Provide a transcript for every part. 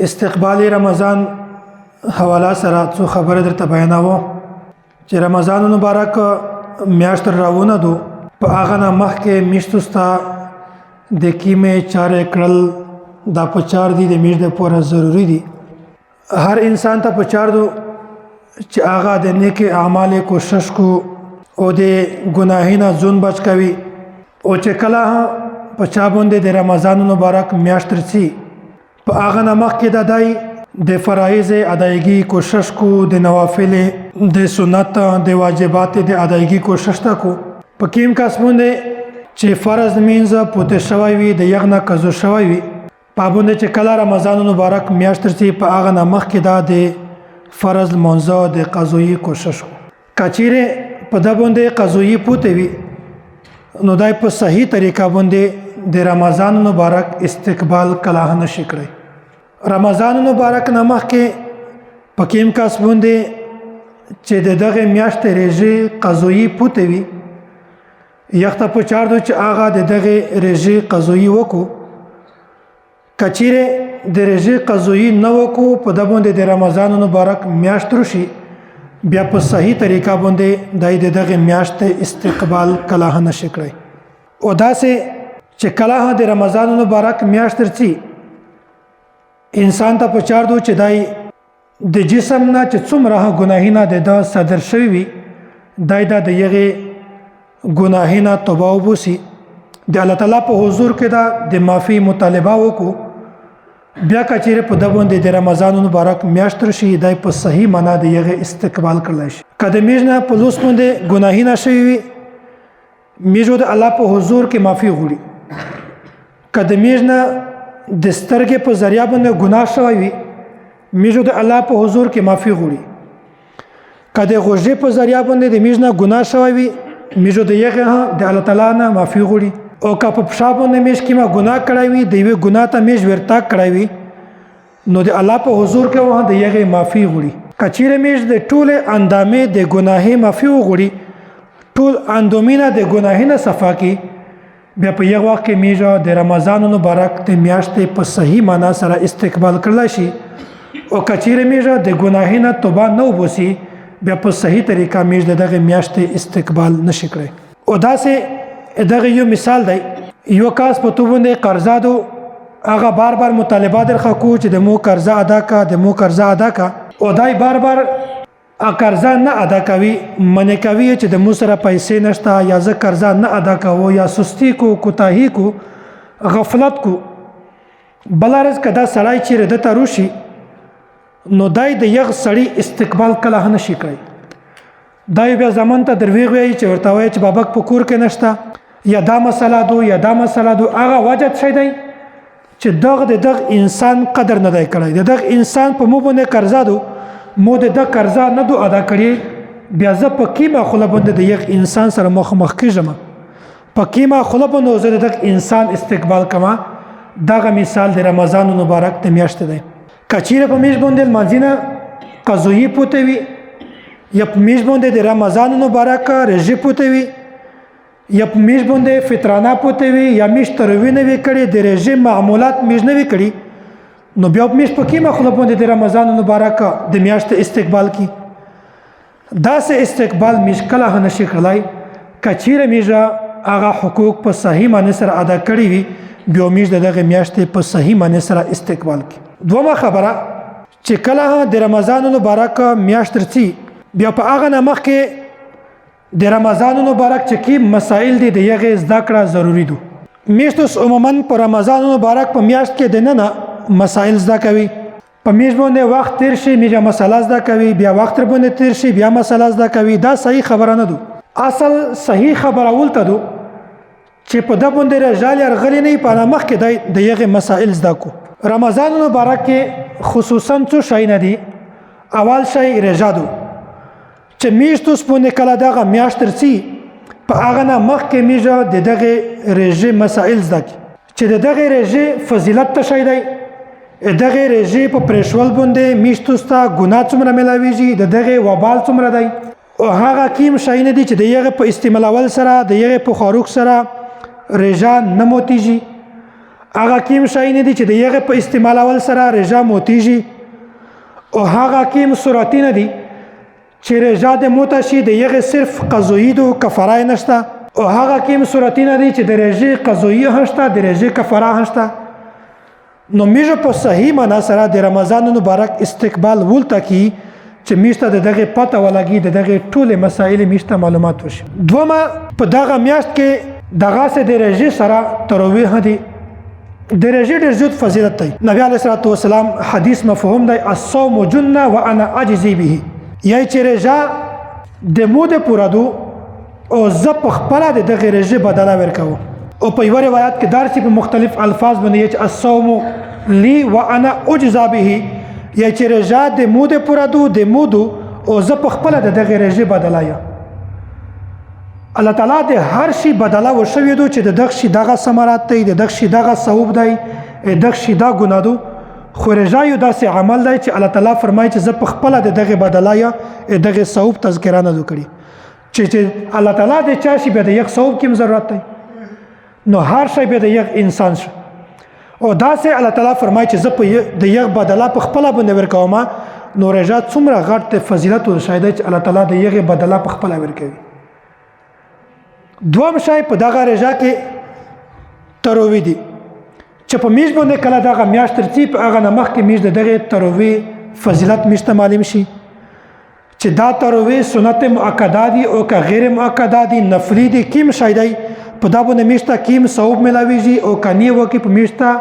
استقبال رمضان حواله سره څو خبره درته بیانوم چې رمضان مبارک میاشت راوونه دو په هغه نه مخکې میاشتو ستا د کیمې چارې کړل دا په چار دي د میاشت لپاره ضروری دي. هر انسان ته په چار دو چې هغه د نیک اعمال کوشش کو او د ګناهینه ځون بچ کوي او چې کله په چا باندې د رمضان مبارک میاشت رسي په هغه نه مخکې د دای د فرایض ادایګي کوشش کو د نوافل د سنت د واجبات د ادایګي کوشش تا کو په کیم کاس باندې چې فرض مینځه پوته شوی وي د یغنه کزو شوی وي پابونه چې کله رمضان مبارک میاشت رسي په هغه نه مخکې د فرض منځه د قضوی کوشش کو کچیره په د باندې قضوی پوته وي نو دای په صحیح طریقه باندې د رمضان مبارک استقبال کلاه نشي کړی. رمضان مبارک نامخ کې پکیم کاس باندې چې دغه میاشت ریجی قضوی پوته وي یخته په چار دو چې هغه دغه ریجی قضوی وکړو کچیره د ریجی قضوی نه وکړو په د باندې د رمضان مبارک میاشت رشي بیا په صحیح طریقه باندې دغه میاشت استقبال کلاه نشي کړی. او داسې چې کله د رمضان مبارک میاشت رسي انسان ته په چار دو چې دای د جسم نه چې څومره ګناهینه د صدر شوی وي دای د یغه ګناهینه توبه وبسي د الله تعالی په حضور کې د معافي مطالبه وکړو بیا کچېره په د باندې د رمضان مبارک میاشت رشي دای په صحیح معنا د یغه استقبال کړل شي. کله میژنه په لوس باندې ګناهینه شوی وي میژو د الله په حضور کې معافي غوړي کله میژنه د سترګې په ذریعہ باندې ګناه شوی وي میژو د الله په حضور کې معافي غوړي کله غوږې په ذریعہ باندې د میژنه ګناه شوی وي میژو د یغه د الله تعالی نه معافي غوړي او که په پښا باندې میش کې ما ګناه کړی وي د یوه ګناه ته میش ورتا کړی وي نو د الله په حضور کې وه د یغه معافي غوړي کچیره میش د ټول اندامې د ګناهي معافي وغوړي ټول اندومینه د ګناهینه صفا کې بیا په یو وخت کې میژه د رمضان مبارک د میاشتې په صحیح معنا سره استقبال کړل شي او کچیره میژه د ګناهینه توبه نه وبسي بیا په صحیح طریقه میژه دغه میاشتې استقبال نشي کړی. او داسې دغه یو مثال دی یو کاس په تو باندې قرضا دو هغه بار بار مطالبه درخه کو چې د مو قرضا ادا کا د مو قرضا ادا کا او دای بار بار قرضا نه ادا کوي منې کوي چې د مو سره پیسې نشته یا زه قرضا نه ادا کوم یا سستی کو کوتاهی کو غفلت کو بلارز کدا سړی چې رد تروشي نو دای د یغ سړی استقبال کله نشي کوي دای بیا زمان ته درویغ وی چې ورته وای چې بابک په کور کې نشته یا دا مسله دو یا دا مسله دو هغه وجد شي دی چې دغه انسان قدر نه دی کړی دغه انسان په مو باندې قرضا دو مو د قرضا نه دو ادا کړی بیا زه په کیمه خله باندې د یو انسان سره مخ کېږم په کیمه خله باندې زه د انسان استقبال کما دغه مثال د رمضان مبارک د میاشت دی. کچیره په میش باندې مانځنه قضوی پوته وي یا په میش باندې د رمضان مبارک رژه پوته وي یا په میش باندې فطرانه پوته وي یا میش تروی نه وي کړي د رژه معمولات میش نه وي کړي نو بیا میش په کیمه خپل باندې د رمضان مبارک د میاشت استقبال کی داسې استقبال میش کله نشي کړلای کچیره میژه هغه حقوق په صحیح معنی سره ادا کړی وي بیا میش دغه میاشت په صحیح معنی سره استقبال کی. دومره خبره چې کله د رمضان مبارک میاشت رسي بیا په هغه نه مخکې د رمضان مبارک چې کی مسائل دي د یغه زده کړه ضروری دي. میشتوس عموما په رمضان مبارک په میاشت کې د نه مسائل زده کوي په میش باندې وخت تیر شي میجه مسله زده کوي بیا وخت باندې تیر شي بیا مسله زده کوي دا صحیح خبره نه ده. اصل صحیح خبره ولته ده چې په د باندې رجال ارغلی نه په مخ کې د یغه مسائل زده کو. رمضان مبارک کې خصوصا څو شي نه دي اول شی رجا ده چې میشتوس باندې کله دغه میاشت رسي په هغه نه مخ کې میجه دغه رژه مسائل زده چې دغه رژه فضیلت ته شي دی دغه رژه په پرشول باندې میشتوستا ګناه څومره ملاويږي دغه وبال څومره دی او هغه کیم شي نه دي چې دغه په استعمال اول سره دغه په خاروق سره رژه نه موتیږي هغه کیم شای نه دي چې د یغه په استعمالول سره رجا موتیږي او هغه کیم صورتي نه دي چې رجا د موته شي د یغه صرف قضایي او کفاره نشته او هغه کیم صورتي نه دي چې د رجا قضایي هشته د رجا کفاره هشته نو میجه په صحیح معنا سره د رمضان مبارک استقبال ولته کی چې میشته دغه پته ولګي دغه ټوله مسائل میشته معلومات وشي دومره په دغه میاشت کې دغه سه د رجا سره ترویح دي د رجا ډېر زیات فضیلت دی نبی علیه الصلاه والسلام حدیث مفهوم دی الصوم جنه وانا اجزي به یای چې رجا د موده پورادو او ز په خپل د دغه رجا بدلا ورکاو او په یو روایت کې دارسي په مختلف الفاظ باندې چې الصوم لي وانا اجزا به یا چې رجا د موده پورادو د مودو او ز په خپل د دغه رجا بدلا یا الله تعالی د هر شي بدلا وشوي دو چې د دغه شي دغه ثمرات دی د دغه شي دغه ثواب دی دغه شي دا ګناه دو خو رجا یو داسې عمل دی چې الله تعالی فرمایي چې ز په خپل د دغه بدلا یا دغه ثواب تذکرہ نه کړي چې الله تعالی د چا شي به د یو ثواب کې ضرورت دی نو هر شی به د یو انسان شي او داسې الله تعالی فرمایي چې ز په د یو بدلا په خپل باندې ورکوم نو رجا څومره غټ فضیلت او شاید چې الله تعالی د یو بدلا په خپل ورکوي دوم شای په دغه رجا کې تروی دي چې په میش باندې کله دغه میاشت ترتیب هغه نمخ کې میش دغه تروی فضیلت مشته معلوم شي چې دا تروی سنت مؤکده دي او که غیر مؤکده دي نفلی دي کیم شای دی په دا باندې میشته کیم ثواب ملاويږي او کني وکي په میشته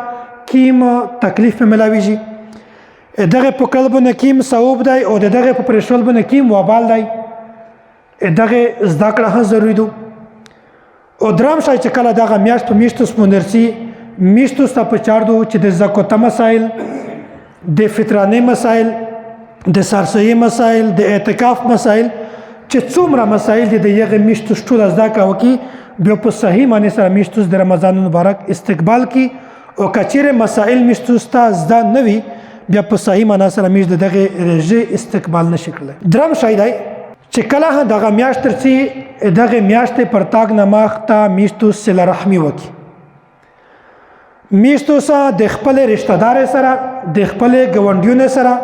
کیم تکلیف ملاويږي دغه په قلب باندې کیم ثواب دی او دغه په پرشل باندې کیم وبال دی دغه زده کړه ضروری دي او درام شای چې کله دغه میاشت په میشتو سپوندرسي میشتو ستا په چاردو چې د زکوته مسائل د فطرانه مسائل د سرسوي مسائل د اعتکاف مسائل چې څومره مسائل دي د یغه میشتو ټول زده کوي کی بیا په صحیح معنی سره میشتو د رمضان مبارک استقبال کی او کچېره مسائل میشتو ستا زده نوي بیا په صحیح معنی سره میشت دغه رجه استقبال نشي کړل درام شای دی چې کله دغه میاشت ترسي دغه میاشت پر تاګ نماخ ته میشتو سره رحمی وکي میشتو سره د خپل رشتہ دار سره د خپل ګوندیونه سره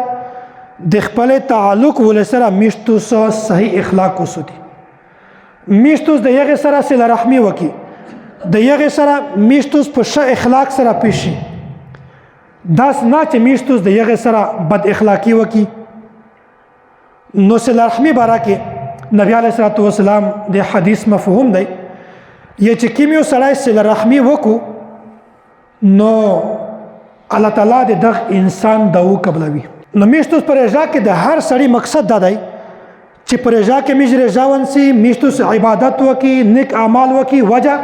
د خپل تعلق ول سره میشتو سره صحیح اخلاق وسوتي میشتو د یغه سره سره رحمی وکي د یغه سره میشتو په ښه اخلاق سره پیشي داس نه چې میشتو د یغه سره بد اخلاقی وکي نو صله رحمی بارکه نبی علیه الصلاه والسلام د حدیث مفهوم دی یا چې کیمیو سره صله رحمی وکړو نو الله تعالی د دغه انسان دعو قبلوي نو میشتو پر رجا کې د هر سړی مقصد دا دی چې پر رجا کې میج رجاون سي میشتو عبادت وکي نیک اعمال وکي وجه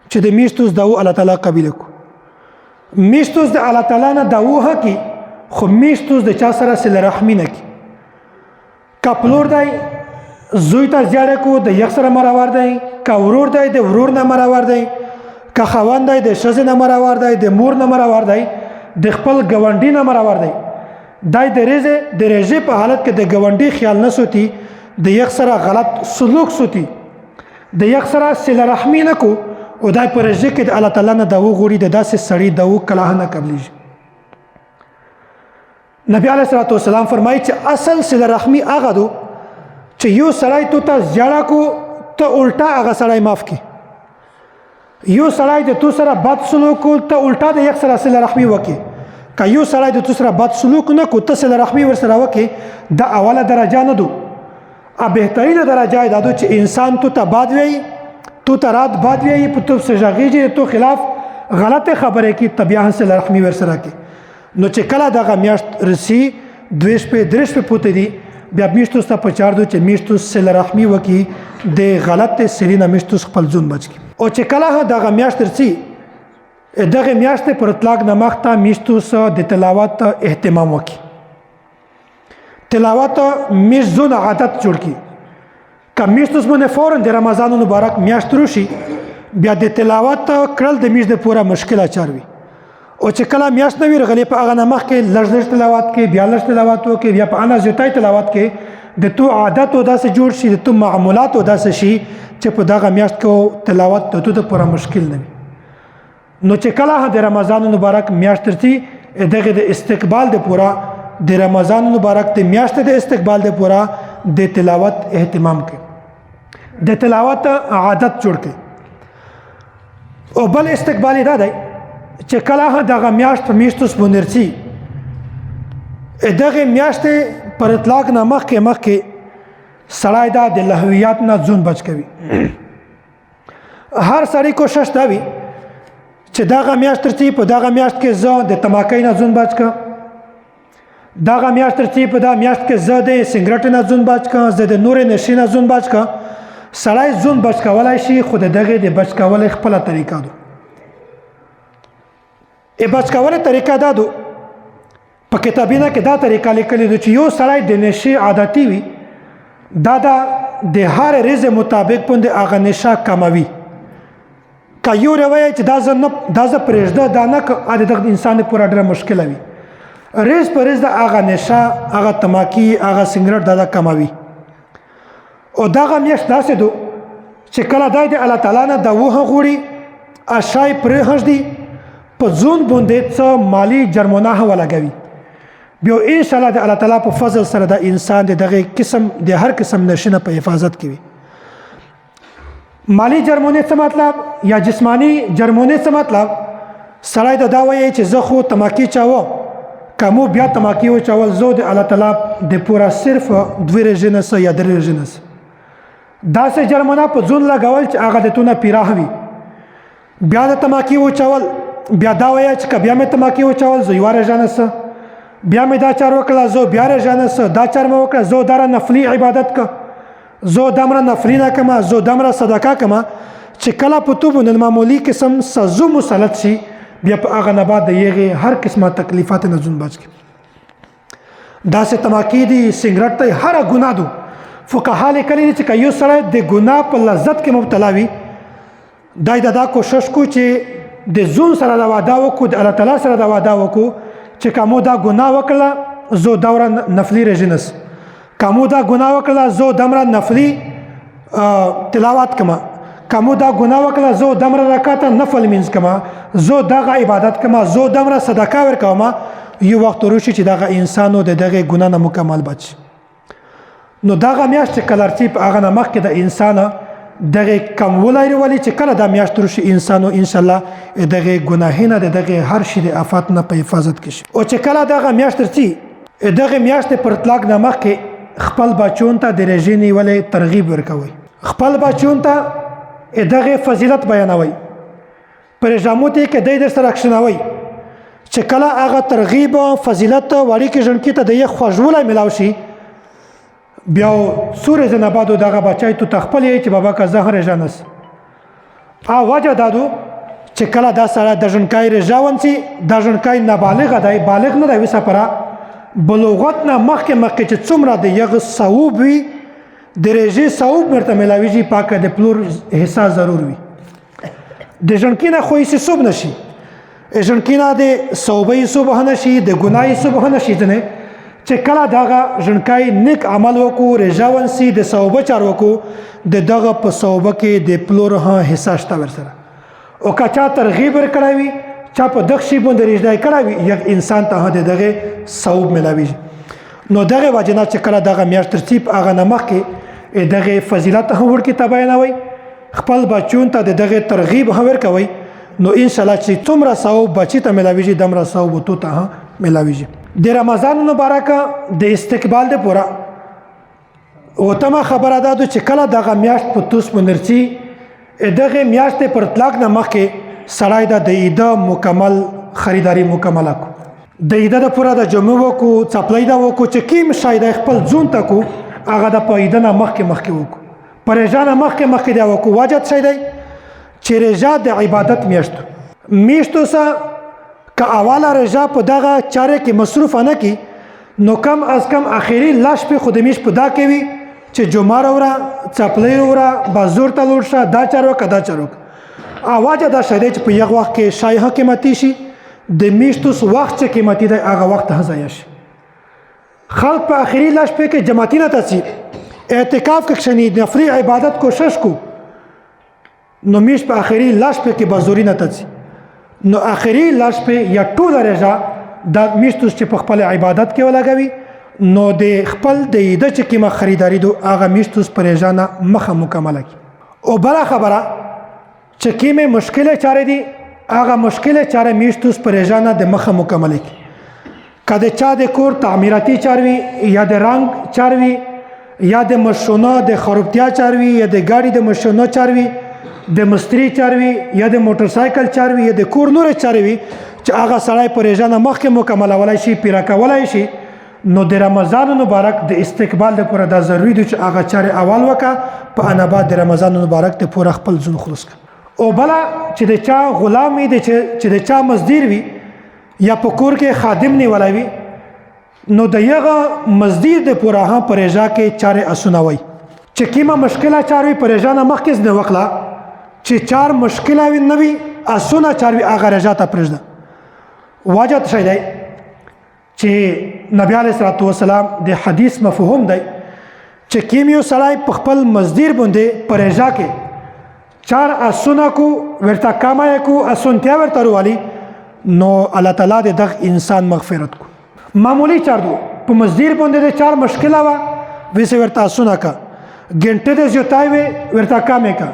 چې د میشتو دعو الله تعالی قبول کو میشتو د الله تعالی نه دعو هکي خو میشتو د چا سره صله رحمی نه کی کپلور دی زوی ته زیاړه کو د یک سره مراور دی کا ورور دی د ورور نه مراور دی کا خوان دی د شزه نه مراور دی د مور نه مراور دی د خپل ګوندی نه مراور دی دای د رېزه په حالت کې د ګوندی خیال نه سوتی د یک سره غلط سلوک سوتی د یک سره صله رحمی نه کو او دای پر رېزه کې د الله تعالی نه دغه غوړي د داسې سړی دغه کلاه نه قبلېږي نبی علیه الصلاه والسلام فرمایي چې اصل صله رحمی هغه دو چې یو سړی ته ځړه کو ته الټا هغه سړی معاف کی یو سړی د تو سره بد سلوک کو ته الټا د یک سره صله رحمی وکي که یو سړی د تو سره بد سلوک نه کو ته صله رحمی ور سره وکي د اوله درجه نه دو ا بهترینه درجه دا دو چې انسان ته بد وي تو رات بد وي په تو سجاغيږي تو خلاف غلطه خبره کی طبيعه صله رحمی ور سره کی نو چې کله دغه میاشت رسی دویش په درش په پوت دي بیا میشتو ستا په چار دو چې میشتو صله رحمی وکي د غلط سرینا میشتو خپل ځون بچ کی او چې کله دغه میاشت رسی دغه میاشت پر اطلاق نمخته میشتو سره د تلاوت اهتمام وکي تلاوت میشتو عادت جوړ کی که میشتو سمونه فورن د رمضان مبارک میاشت روشي بیا د تلاوت کړل د میش د پورا مشکل اچاروي او چې کله میاشت نوی رغلی په هغه نمخ کې لږ تلاوت کې بیا لږ تلاوت وکړي بیا په انا زیاتای تلاوت کې د تو عادت او داسې جوړ شي د تو معمولات او داسې شي چې په دغه میاشت کې تلاوت د تو ته پوره مشکل نه وي نو چې کله د رمضان مبارک میاشت ترسي دغه د استقبال د پورا د رمضان مبارک د میاشت د استقبال د پورا د تلاوت اهتمام کوي، د تلاوت عادت جوړ کړي. او بل استقبال دا دی چې کله دغه میاشت په میاشتو سپونرسي دغه میاشت پر اطلاق نه مخکې سړی دا د لهویات نه ځون بچ کوي. هر سړی کوشش دا وي چې دغه میاشت ترسي په دغه میاشت کې زه د تماکۍ نه ځون بچ کړم، دغه میاشت ترسي په دغه میاشت کې زه د سګرټ نه ځون بچ کړم، زه د نورې نشې نه ځون بچ کړم. سړی ځون بچ کولی شي خو د دغې د بچ کولو خپله طریقه ده. بچ کولو طریقه دا ده په کتابینه کې دا طریقه لیکلې ده چې یو سړی د نشې عادتي وي دا د هر ریز مطابق باندې هغه نشه کموي. که یو روایه چې دا زه پرېږده دا نه که د انسان پورا ډېره مشکله وي، ریز په ریز د هغه نشه هغه تماکي هغه سګرټ دا کموي. او دغه میاشت داسې ده چې کله دا د الله تعالی نه دا وه غوړي اشای پرېږدي په ځون باندې څه مالی جرمونه ولګوي، بیا انشاءالله د الله تعالی په فضل سره د انسان د دغه قسم د هر قسم نشې نه په حفاظت کوي. مالی جرمونه څه مطلب یا جسمانی جرمونه څه مطلب؟ سړی د دا وایي چې زه خو تماکي چاوه کمو بیا تماکي وچاول زه د الله تعالی د پورا صرف 2 ورځې نه یا 3 ورځې نه داسې جرمونه په ځون لګول چې هغه د تونه پیراه وي. بیا د تماکي وچاول بیا دا وایي چې بیا مې تماکي وچاول زه 1 ورځ نه بیا مې دا چار وکړه زه بیا ورځ نه دا چار مې وکړه زه داره نفلي عبادت که زه دمره نفلي نه کمه زه دمره صدقه کمه چې کله په تو باندې معمولي قسم سزو مسلط شي بیا په هغه نه بعد د هغې هر قسمه تکلیفات نه ځون بچ کړي. داسې تماکي دي سګرټ دی هره ګناه ده. فقها لیکلي دي چې که یو سړی د ګناه په لذت کې مبتلا وي دا کوشش کو چې د ځون سره دا وعده وکړو د الله تعالی سره دا وعده وکړو چې کمو دا ګناه وکړه زه دوره نفلي رژنس کمو دا ګناه وکړه زه دمره نفلي تلاوت کما کمو دا ګناه وکړه زه دمره رکعته نفل مینځ کما زه دغه عبادت کما زه دمره صدقه ورکوم یو وخت وروشي چې دغه انسانو د دغه ګناه نه مکمل بچ. نو دغه میاشت چې کله رسي په هغه نه مخکې د انسانه دغه کمولی ولې چې کله دا میاشت وروشي انسانو انشاءالله دغه ګناهي نه د دغه هر شي د آفات نه په حفاظت کې شي. او چې کله دغه میاشت رسي دغه میاشت پر اطلاق نه مخکې خپل بچون ته د روژې نیولې ترغیب ورکوئ، خپل بچون ته دغه فضیلت بیانوئ، په رژامو کې دی در سره کښېنوئ چې کله هغه ترغیب فضیلت وړوکي ژڼکي ته د یې خوږولی میلاو شي بیا څو ورځې نه بعد دغه بچی تو تخپل یې چې بابا که زه هم رژه نس وجه دا ده چې کله دا سره د ژڼکۍ رژه ونسي دا ژڼکۍ نابالغه دی بالغ نه دی وسپره بلوغت نه مخکې چې څومره د یغه ثواب وي د رژې ثواب ورته میلاویږي پاکه د پلور حصه ضرور وي. د ژڼکي نه خو هېڅ ثواب نه شي، ژڼکي نه د ثوابه ثواب هم نه شي د ګناه ثواب هم نه شي ځنې چې کله دغه ژڼکۍ نیک عمل وکړو رژه ونسي د ثوابه چار وکړو د دغه په ثوابه کې د پلور هم حصه شته ورسره. او که چا ترغیب ورکړی وي چا په دغه شي باندې رژدی کړی وي یک انسان ته د دغه ثواب میلاویږي. نو دغه وجې نه چې کله دغه میاشت رسي په هغه نه مخکې دغه فضیلت هم ورکې ته بیانوئ، خپل بچون ته د دغه ترغیب هم ورکوئ نو انشاءالله چې څومره ثواب بچي ته میلاویږي دومره ثواب تو ته هم میلاویږي. د رمضان مبارکه د استقبال د پوره اوتمه خبره دا ده چې کله دغه میاشت په توس باندې رسي دغه میاشت پر اطلاق نه مخکې سړی د عیده مکمل خریداري مکمله کړو، د عیده د پوره د جمعې وکړو څپلۍ ده وکړو چې کوم شی د خپل ځون ته کړو هغه د په عیده نه مخکې وکړو، په رژه نه مخکې دی وکړو. وجه څه دی چې رژه د عبادت میاشتو سه که اوله رژه په دغه چارې کې مصروف نه کړي نو کم از کم اخري لاش په خو د میاشت په دا کوي چې جمعه راوړه څپلۍ راوړه بازور ته لاړ شه دا چار وکړه دا چار وکړه. وجه دا شی دی چې په یو وخت کې شی هم قیمتي شي د میاشتو وخت چې قیمتي دی هغه وخت هم ضایع شي. خلق په اخري لاش په کې جماعتي نه تسي اعتکاف کې کښېني نفلي عبادت کوشش کو نو میاشت په اخري لاش په کې بازوري نه تسي نو آخري لس په یا ټوله رضا دا میشتوس چې په خپل عبادت کې ولګوي نو د خپل د ایده چې کومه خریداري دو هغه میشتوس پر رضا نه مخه مکمله کی. او بله خبره چې کومه مشکله چاره دي هغه مشکله چاره میشتوس پر رضا نه د مخه مکمله کی. کله چا د کور تعمیراتی چاروي یا د رنگ چاروي یا د مشونه د خرابتیا چاروي یا د ګاډي د مشونه چاروي د مستری چاروي یا د موټر سایکل چاروي یا د کور نور چاروي چې هغه سړی په رضا نه مخکې مکملولای شي پیرا کولای شي نو د رمضان مبارک د استقبال لپاره دا ضروری دی چې هغه چارې اول وکړه په انا بعد د رمضان مبارک ته پوره خپل ځون خلاص کړه. او بله چې د چا غلام وي چې د چا مزدور وي یا په کور کې خادم نیولی وي نو د یغه مزدور د پوره هم په رضا کې چارې اسونوي چې کومه مشکله چاروي په رضا نه مخکې نه وکړه چې چار مشکله وي نه وي اسونه چاروي هغه رضا ته پرېږده. وجه څه دی چې نبی علیه الصلاة والسلام د حدیث مفهوم دی چې کوم یو سړی په خپل مزدور باندې په رضا کې چار اسونه کو ورته کمای کو اسونتیا ورته وروالي نو الله تعالی د دغه انسان مغفرت کو. معمولی چار دو په مزدور باندې د چار مشکله وا ویسه ورته اسونه کا ګنټه د زیاتای وي ورته کمه کا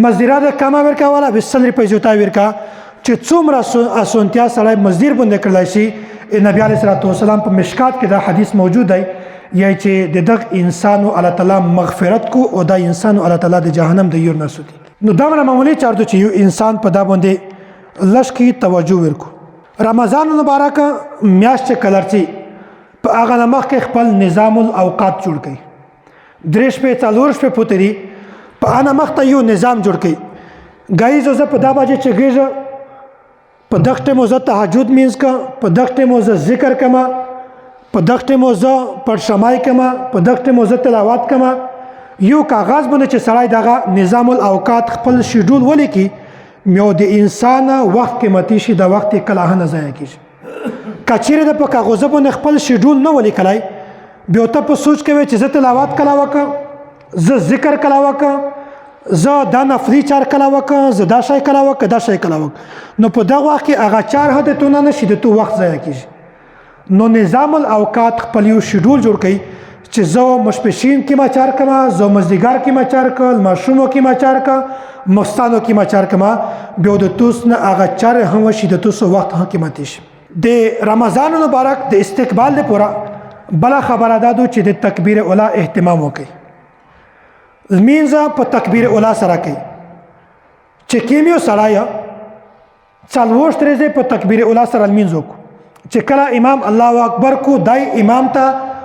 مزدورا د کما ورکا والا 20 روپۍ زیاتای ورکا چې څومره اسونتیا سړی مزدور باندې کړلای شي. نبی علیه الصلاة والسلام په مشکات کې دا حدیث موجود دی یا چې د دغه انسان الله تعالی مغفرت کو او دا انسان الله تعالی د جهنم د یور نه سوتي. نو دا معمولی چار دو چې یو انسان په دا باندې لږ کې توجه ورکو. رمضان مبارک میاشت کلرچی په هغه نه مخکې خپل نظام الاوقات جوړ کړي. درې شپې څلور شپې پوتري په انا مخته یو نظام جوړ کړي. ګایز زه په دا باندې چې ګیژه په دغه موزه تهجد مینځ کا په دغه موزه ذکر کما په دغه موزه پر شمای کما په دغه موزه تلاوت کما یو کاغذ باندې چې سړی دغه نظام الاوقات خپل شیډول ولیکي میو د انسان وخت قیمتي شي د وخت کله نه ضایع کیږي. کچیرې د په کاغذ باندې خپل شیډول نه ولیکلای بیا ته په سوچ کوي چې زه تلاوت کلا وکم زه ذکر کلا وکم زه دا نفلی چار کلا وکم زه دا شی کلا وکم دا شی کلا وکم نو په دغه وخت کې هغه چار هدتونه نشي د تو وخت ضایع کیږي. نو نظام الاوقات خپل یو شیډول جوړ کړي چې زه مشپشین کې ما چار کما زه مزدګار کې ما چار کړ ماشومو کې ما چار کړ مستانو کې ما چار کما بیا د توس نه هغه چار هم شي د توس وخت هم قیمتي شي. د رمضان مبارک د استقبال لپاره بلا خبره دادو چې د تکبیر اوله اهتمام وکړي. لمینځه په تکبیر اوله سره کوي چې کیمیو سړی څلوېښت ورځې په تکبیر اوله سره لمینځ وکړو چې کله امام الله اکبر کو دای امام ته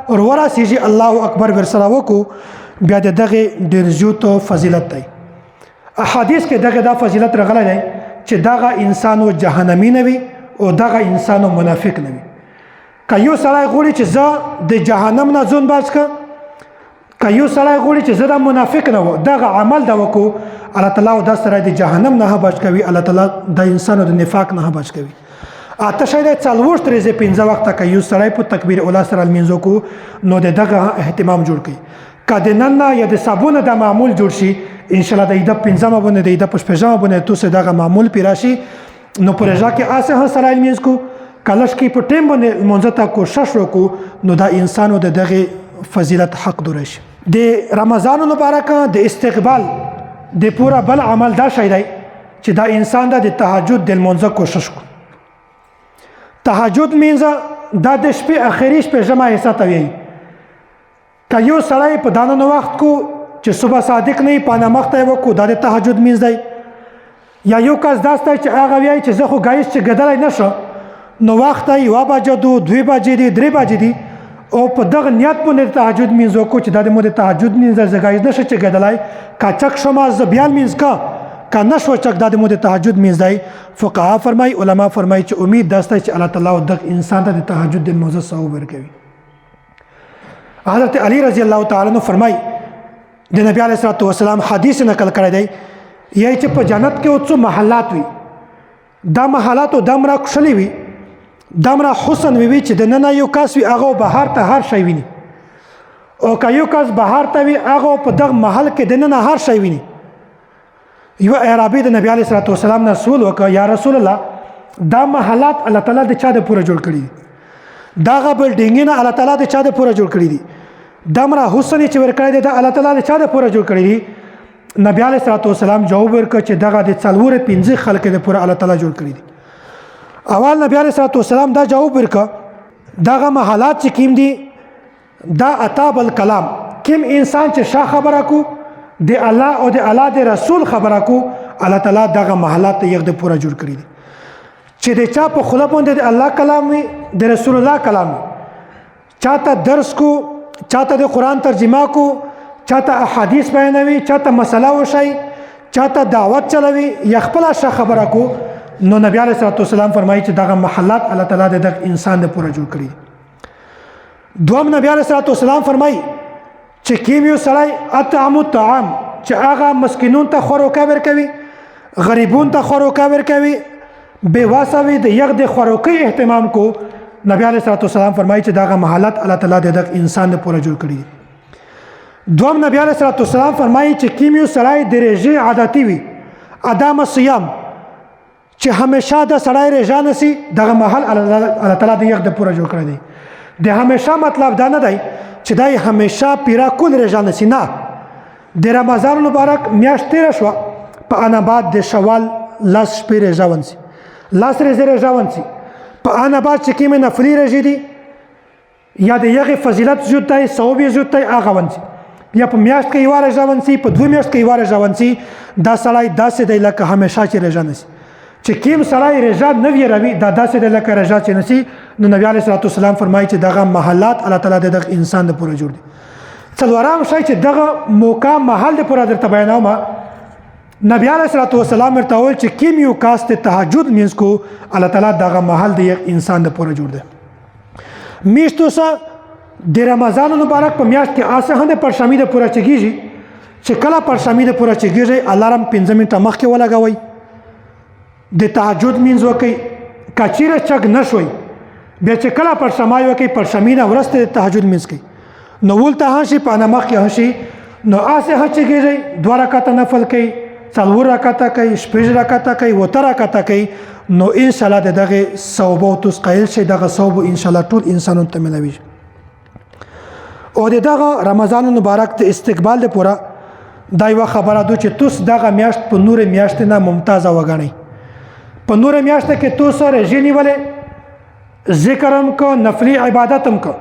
ورسیږي الله اکبر ورسره وکړو بیا د دغه ډېر زیات فضیلت دی. احادیث کې دغه دا فضیلت راغلی دی چې دغه انسانو جهنمی نه وي او دغه انسانو منافق نه وي. که یو سړی غواړي چې زه د جهنم نه ځون بچ کړم که یو سړی غواړي چې زه د منافق نه و دغه عمل د وکړو الله تعالی دا سړی د جهنم نه بچ کوي الله تعالی د انسانو د نفاق نه بچ کوي. اته شاید څلوېښت ورځې پنځه وخته که یو سړی په تکبیر اوله سره لمینځ وکړو نو د دغه اهتمام جوړ کړي. که د نن نه یا د سبو نه د معمول جوړ شي انشاءالله د عیده پنځمه باندې د عیده په شپږمه باندې توسې دغه معمول پې راشي نو په رضا کې اسې هم سره لمینځ کړو کلش کې په ټیم باندې لمونځه ته کوشش وکړو نو دا انسانو د دغه فضیلت حق دوره شي. د رمضان مبارک د استقبال د پورا بل عمل دا شی دی چې دا انسان د تهجد د لمونځه کوشش کو. تهجد مینځه دا د شپې اخري شپې جمع حصہ ته وایي. که یو سړی په دانه وخت کو چې صبح صادق نه پانه مخته وکړو دا د تهجد مینځ دی. یا یو کس داسې دی چې هغه وایي چې زه خو ګایز چې ګدلی نشم نو وخت یې 1 بجه دو 2 بجې دي 3 بجې دي او په دغه نیت باندې تهجد مینځ وکړو چې دا د مو د تهجد مینځ زه ګایز نشه چې ګدلی که چک شوم زه بیا لمینځ کا که نشو چک دا د مو د تهجد مینځ دی. فقها فرمایي علما فرمایي چې امید داسته چې الله تعالی دغه انسان ته د تهجد د لمونځ ثواب ورکوي. حضرت علی رضی الله تعالی عنہ فرمایي د نبی علیه الصلاة والسلام حدیث نقل کړی دی یی چې په جنت کې اوڅو محلات وي دا محلات دمره کښلې وي دمره حسن وي چې د نن یو کس وي هغه بهر ته هر شی ویني او که یو کس بهر ته وي هغه په دغه محل کې د نن هر شی ویني. یو اعرابي د نبی علیه الصلاة والسلام نه سوال وکړ یا رسول الله دا محلات الله تعالی د چا د پوره جوړ کړي دي دغه بلډینګونه الله تعالی د چا د پوره جوړ کړي دي دمره حسن چې ورکړی دی دا الله تعالی د چا د پوره جوړ کړي دي نبی علیه الصلاۃ والسلام جواب ورکړ چې دغه د څلور پنځه خلک د پوره الله تعالی جوړ کړي دي اول نبی علیه الصلاۃ والسلام دا جواب ورکړ دغه محلات چې کیم دي دا اتاب الکلام کیم انسان چې شا خبره کو د الله او د الله د رسول خبره کو الله تعالی دغه محلات یې د پوره جوړ کړي دي چې د چا په خوله باندې د الله کلام وي د رسول الله کلام وي چاته درس کو چاته د قرآن ترجمه کو چاته احادیث بیانوي چاته مسله وشي چاته دعوت چلوي یا خپل شه خبره کو نو نبی علیه الصلاۃ والسلام فرمایي چې دغه محلات الله تعالی د انسان د پوره جوړ کړي دوم نبی علیه الصلاۃ والسلام فرمایي چې کیمیو سړی اطعم الطعام چې هغه مسکینون ته خوراکه ورکوي غریبون ته خوراکه ورکوي بے واسوي د یغ د خوراکي اهتمام کو نبی علیه الصلاۃ والسلام فرمایي چې دغه محلات الله تعالی د انسان د پوره جوړ کړي دوم نبی علیه الصلاۃ والسلام فرمایي چې کیمیو سړی د رژې عادتي وي ادم صيام چې همیشه د سړی رژه نسی دغه محل الله تعالی د یغ د پوره جوړ کړی دی د همیشه مطلب دا نه دی چې دای همیشه پیرا کول رژه نسی نه د رمضان مبارک میاشت تیر شو په انا بعد د شوال لاس شپې رژه ونسی لاس رژه ونسی په انا بعد چې کیمه نفلی رژه دی یا د یغه فضیلت زیات دی ثواب زیات دی هغه ونسی یا په میاشت کې یو رژه ونسی په دوه میاشت کې یو رژه ونسی دا سړی داسې دی لکه همیشه چې رژه نسی چې کیم سړی رژه نه وی روي دا داسې دی لکه رژه چې نسی نو نبی علیه الصلاۃ والسلام فرمایي چې دغه محلات الله تعالی د انسان د پوره جوړ دي څلورم شی چې دغه موقع محل د پوره درته بیانوم نبی علیه الصلاۃ والسلام ورته وویل چې کیم یو کاست تهجد مینځ کو الله تعالی دغه محل د انسان د پوره جوړ دی میشتو سره د رمضان مبارک په میاشت کې آسه هم د پرشامي د پوره چګیږي چې کله پرشامي د پوره چګیږي الارم 15 منټه مخکې ولګوي د تهجد مینځ وکي کچیره چګ نشوي بیا چې کله پرشمای وکي پرشامي نه ورسته د تهجد مینځ کوي نو ولته هشي په نمخ کې هشي نو آسه هچګیږي 2 رکعات نفل کوي 4 رکعات کوي 6 رکعات کوي 7 رکعات کوي نو ان شاء الله دغه ثواب او تسقیل شي دغه ثواب ان شاء الله ټول انسانانو ته ملوي او دغه رمضان مبارک ته استقبال د پورا دا یو خبره ده چې توس دغه میاشت په نور میاشت نه ممتازه وګڼئ په نور میاشت کې تو سره ژنی ولې ذکرم کو نفلی عبادتم کو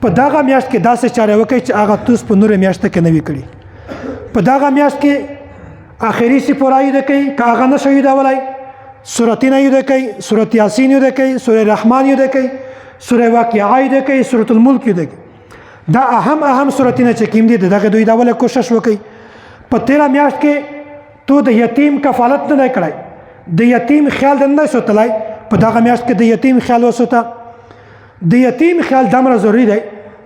په دغه میاشت کې داسې چاره وکړي چې هغه توس په نور میاشت کې نه وی کړی په دغه میاشت کې اخري سی پورای ده کوي کاغه نه شوی دا ولای سورته نه یو ده کوي سورته یاسین یو ده کوي سوره رحمان یو ده کوي سوره واقعه یو ده کوي سوره الملک یو ده دا اهم سورته نه چې کیم دي دغه دوی دا ول کوشش وکړي په 13 میاشت کې تو د یتیم کفالت نه کړای د یتیم خیال نه سوتلای په دغه میاشت کې د یتیم خیال وسوته د یتیم خیال دمر ضروری دی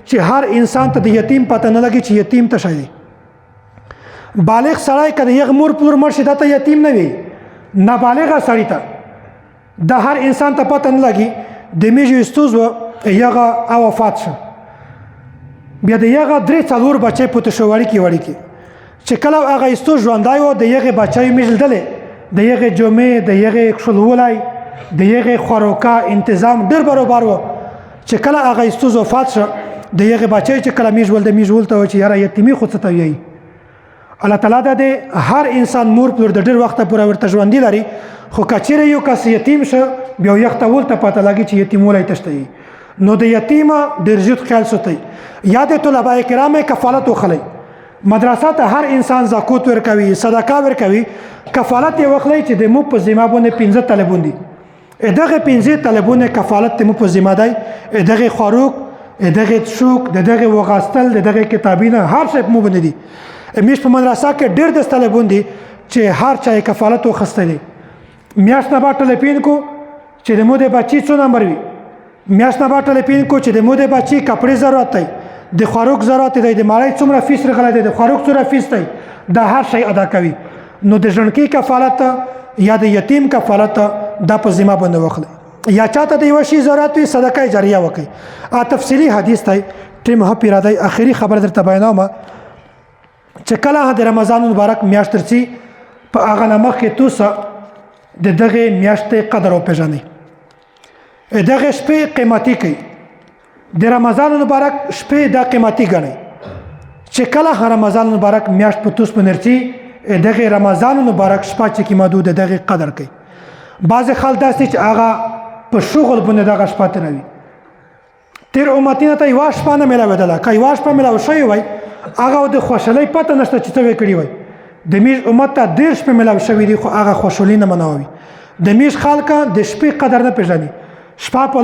چې هر انسان ته د یتیم پته نه لګي چې یتیم ته شي بالغ سړی کله یغ مور پلور مرشد ته یتیم نه وي نابالغ سړی ته د هر انسان ته پته نه لګي د میږي استوز و یغه او وفات شو بیا د یغه 3-4 بچي پته شوړی کی وړی کی چې کله هغه استوز ژوندای و د یغه بچي میږدل د یغه جمعه د یغه خلولای د یغه خوراکا تنظیم ډیر برابر و چې کله هغه استوز وفات شو د یغه بچي چې کله میژول د میژول ته چې یاره یتیمی خود څه وي الله تعالی د هر انسان مور پر د ډیر وخت پورې ورته ژوند لري خو کچېره یو کس یتیم شو بیا یختول ته پته لګي چې یتیمولای تشتي نو د یتیمه ډیر زیات خیال ساتي یاد طلبه کرام کفالت وخلي مدرسه ته هر انسان زکات ورکوي صدقه ورکوي کفالت یې وخلي چې د مو په ذمہ باندې 15 طالبون دي دغه 15 طالبونه کفالت ته مو په ذمہ دی دغه خاروق دغه شوک دغه وغاستل دغه کتابینه هر څه مو باندې دي میش په مدرسه کې ډېر د طالبون دي چې هر چا کفالت وخستلې میاش نه باټل پین کو چې د مو د بچی څو نمبر وي میاش نه باټل پین کو چې د مو د بچی کپڑے ضرورت دی د خاروق ضرورت دی د مالای څومره فیس رغلا دی د خاروق څومره فیس دی دا هر شی ادا کوي نو د ژوندکی کفالت یا د یتیم کفالت دا په ذمہ باندې وخله یا چاته د یو شی ضرورت وي صدقه جاریه وکي تفصیلی حدیث دی ټیم په پیراده اخیری خبر درته بیانوم چې کله د رمضان مبارک میاشت ترسي په هغه نامه کې توسه د دغه میاشتې قدر وپېژنئ. دغه شپې قیمتي کړئ. د رمضان مبارک شپې دا قیمتي ګڼئ چې کله رمضان مبارک میاشت په توس باندې رسي دغه رمضان مبارک شپه چې کومه د دغه قدر کوي. بعضې خلک داسې چې هغه په شغل باندې دغه شپه تېروي. تېر امتینو ته یوه شپه نه میلاوېدله. که یوه شپه میلاو شوې وای هغه د خوشحالۍ پته نشته چې څه ویې کړي وای. د میژ امت ته 10 شپې میلاو شوي دي خو هغه خوشحالي نه منوي. د میژ خلک د شپې قدر نه پېژني. شپه په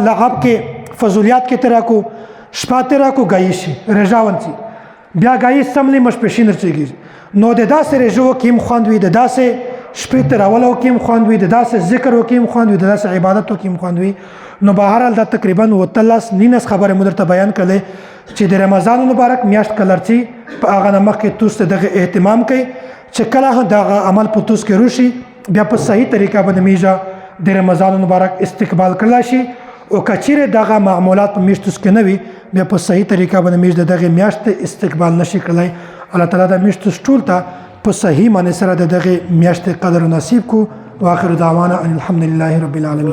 لغب کې فضولیات کې تېره کو شپه تېره کو ګایي شي رژا ونڅي بیا ګایي سملې مشپېشي نرچېږي. نو د داسې رژو کې هم خوند وي، د داسې شپې تېرولو کې هم خوند وي، د داسې ذکرو کې هم خوند وي، د داسې عبادتو کې هم خوند وي. نو بهرحال دا تقریبا 19 خبرې مو درته بیان کړلې چې د رمضان مبارک میاشت کله رسي په هغه نه مخکې توس ته دغه اهتمام کوي چې کله دغه عمل په توس کې روشي بیا په صحیح طریقه باندې میژه د رمضان مبارک استقبال کړلی شي. او که چیرې دغه معمولات په میاشت توس کې نه وي بیا په صحیح طریقه باندې میژ د دغې میاشتې استقبال نشي کړلی. الله تعالی د میاشت توس ټول ته په صحیح معنی سره د دغې میاشتې قدر نصیب کو. واخر دعوانا ان الحمد لله رب العالمین.